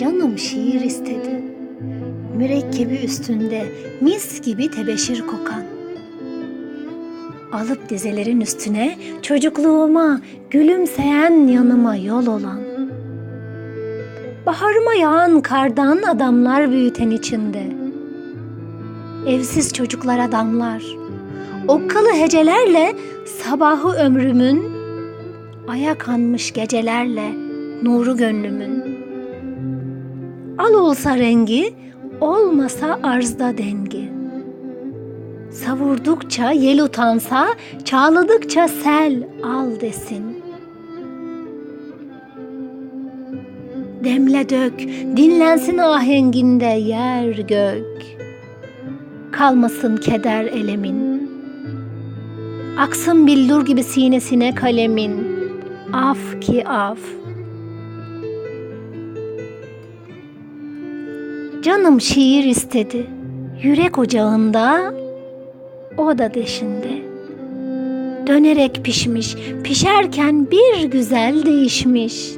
Canım şiir istedi. Mürekkebi üstünde mis gibi tebeşir kokan. Alıp dizelerin üstüne çocukluğuma, gülümseyen yanıma yol olan. Baharıma yağan kardan adamlar büyüten içinde. Evsiz çocuklara damlar. Okkalı hecelerle sabahı ömrümün, aya kanmış gecelerle nuru gönlümün. Al olsa rengi, olmasa arzda dengi. Savurdukça yel utansa, çağladıkça sel al desin. Demle dök, dinlensin ahenginde yer gök. Kalmasın keder elemin. Aksın billur gibi sinesine kalemin. Af ki af. Canım şiir istedi. Yürek ocağında, oda deşinde. Dönerek pişmiş, pişerken bir güzel değişmiş.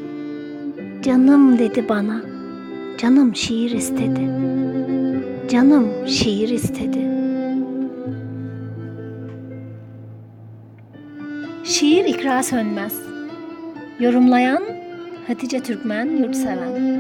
Canım dedi bana, canım şiir istedi. Canım şiir istedi. Şiir İkra Sönmez. Yorumlayan Hatice Türkmen Yurtseven.